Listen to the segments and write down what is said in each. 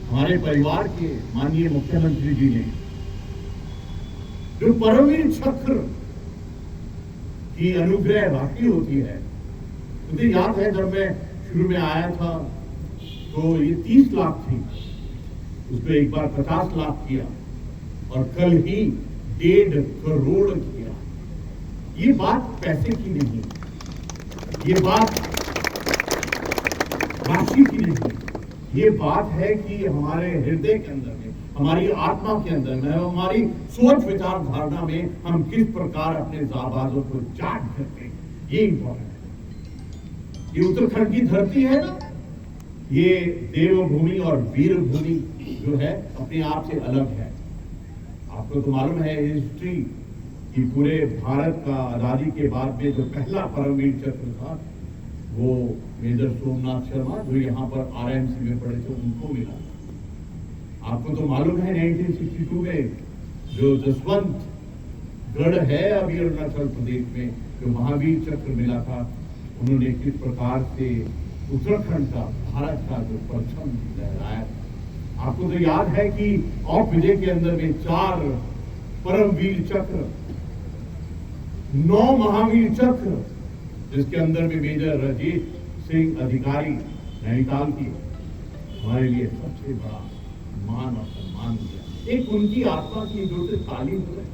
हमारे परिवार के माननीय मुख्यमंत्री जी ने जो परमवीर चक्र की अनुग्रह राशि होती है, मुझे याद है जब मैं शुरू में आया था तो ये 30 लाख थी, उसको एक बार 50 लाख किया और कल ही 1.5 करोड़ किया। ये बात पैसे की नहीं, ये बात राशि की नहीं, ये बात है कि हमारे हृदय के अंदर में, हमारी आत्मा के अंदर में, हमारी सोच विचार धारणा में हम किस प्रकार अपने जाबाजों को जाग करते हैं, ये इंपॉर्टेंट है। ये उत्तराखंड की धरती है ना, ये देवभूमि और वीरभूमि जो है अपने आप से अलग है। आपको तो मालूम है हिस्ट्री कि पूरे भारत का आजादी के बाद में जो पहला परमवीर चक्र था वो मेजर सोमनाथ शर्मा जो यहाँ पर आरएमसी में पढ़े थे उनको मिला। आपको तो मालूम है 1962 में जो जसवंत गढ़ है अभी अरुणाचल प्रदेश में जो महावीर चक्र मिला था, उन्होंने किस प्रकार से उत्तराखंड का, भारत का जो परचम लहराया। आपको तो याद है कि ऑफ विजय के अंदर में 4 परमवीर चक्र, 9 महावीर चक्र, जिसके अंदर में मेजर राजेश सिंह अधिकारी नैनीताल की हमारे लिए सबसे बड़ा मान और सम्मान दिया। एक उनकी आत्मा की जो से तालीम हो रही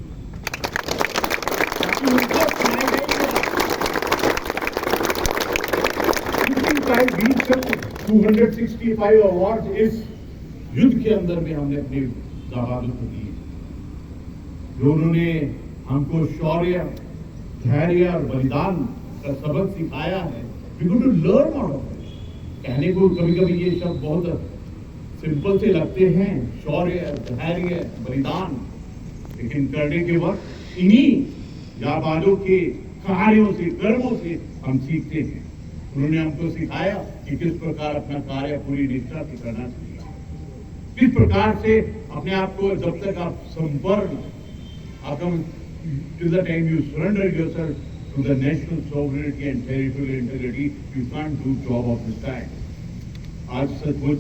265 अवार्ड इस युद्ध के अंदर में हमने अपने जाबाजों को दिए, जो उन्होंने हमको शौर्य, धैर्य और बलिदान का सबक सिखाया है। We got to learn out of it. कहने को कभी कभी ये शब्द बहुत सिंपल से लगते हैं, शौर्य, धैर्य, बलिदान, लेकिन करने के वक्त इन्हीं जाबाजों के कार्यों से, कर्मों से हम सीखते हैं। उन्होंने हमको सिखाया कि किस प्रकार अपना कार्य पूरी निष्ठा से करना चाहिए, किस प्रकार से अपने आप को, जब तक आप संपूर्ण till the time you surrender yourself to the national sovereignty and territorial integrity, you can't do job of this kind. आज सचमुच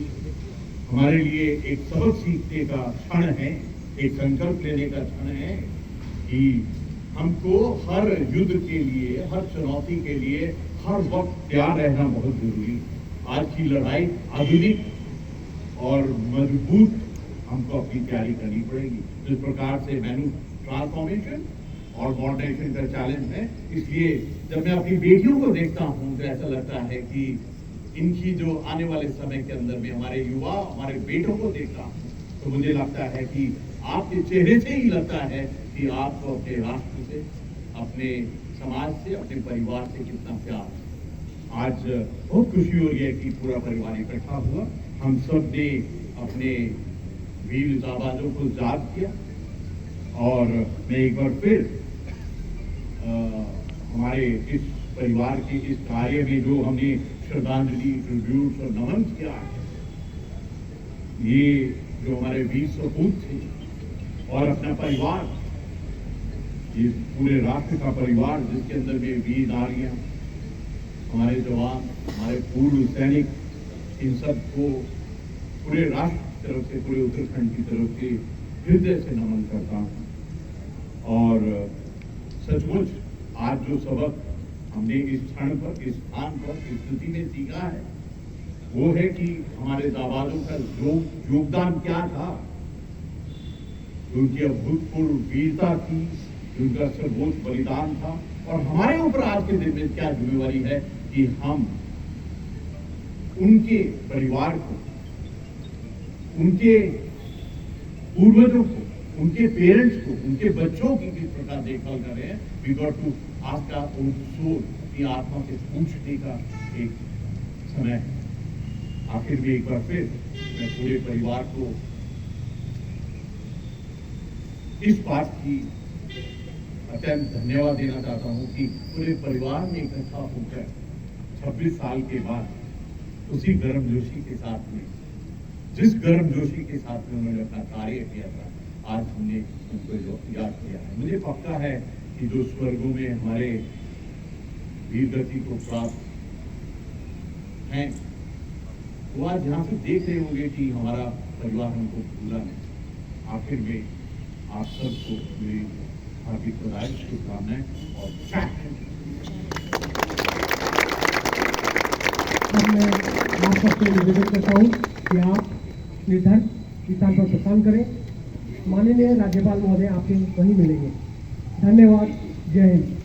हमारे लिए एक सबक सीखने का क्षण है, एक संकल्प लेने का क्षण है कि हमको हर युद्ध के लिए, हर चुनौती के लिए हर वक्त तैयार रहना बहुत जरूरी है। आज की लड़ाई आधुनिक और मजबूत हमको अपनी तैयारी करनी पड़ेगी। जिस प्रकार से मैन्यू ट्रांसफॉर्मेशन और मॉडर्नाइजेशन का चैलेंज है, इसलिए जब मैं अपनी बेटियों को देखता हूं तो ऐसा लगता है कि इनकी जो आने वाले समय के अंदर में हमारे युवा, हमारे बेटों को देखता हूं तो मुझे लगता है कि आपके चेहरे से ही लगता है कि आपको अपने राष्ट्र से, अपने समाज से, अपने परिवार से कितना प्यार है। आज बहुत खुशी हो रही है कि पूरा परिवार इकट्ठा हुआ, हम सब ने अपने वीर जाबाजों को याद किया और मैं एक बार फिर हमारे इस परिवार के इस कार्य में जो हमने श्रद्धांजलि, ट्रिब्यूट और नमन किया है, ये जो हमारे वीर सपूत थे और अपना परिवार, ये पूरे राष्ट्र का परिवार जिसके अंदर में वीर नारियां, हमारे जवान, हमारे पूर्व सैनिक, इन सब को पूरे राष्ट्र की तरफ से, पूरे उत्तराखंड की तरफ से हृदय से नमन करता हूं। और सचमुच आज जो सबक हमने इस क्षण पर, इस स्थान पर, इस स्थिति में सीखा है वो है कि हमारे जाबाजों का योगदान क्या था, उनकी अभूतपूर्व वीरता थी, उनका सर्वोच्च बलिदान था। और हमारे ऊपर आज के दिन में क्या जिम्मेवारी है कि हम उनके परिवार को, उनके पूर्वजों को, उनके पेरेंट्स को, उनके बच्चों की किस प्रकार देखभाल कर रहे हैं। We got to ask our own soul, अपनी आत्मा से पूछने का एक समय है। आखिर में एक बार फिर मैं पूरे परिवार को इस बात की अत्यंत धन्यवाद देना चाहता हूं कि पूरे परिवार ने इकट्ठा होकर 26 साल के बाद उसी गर्मजोशी के साथ में, जिस गर्मजोशी के साथ में उन्होंने अपना कार्य किया था, आज हमने उनको याद किया है। मुझे पक्का है कि जो स्वर्गों में हमारे वीर गति को प्राप्त हैं, वो आज यहाँ से देख रहे होंगे कि हमारा परिवार हमको भूला नहीं। आखिर में आप सबको मेरी हार्दिक बधाई, शुभकामनाएं और जय हिंद। अब मैं आप सबसे निवेदन करता हूँ कि आप निर्धारित स्थान पर प्रस्थान करें। माननीय राज्यपाल महोदय आपके वहीं मिलेंगे। धन्यवाद। जय हिंद।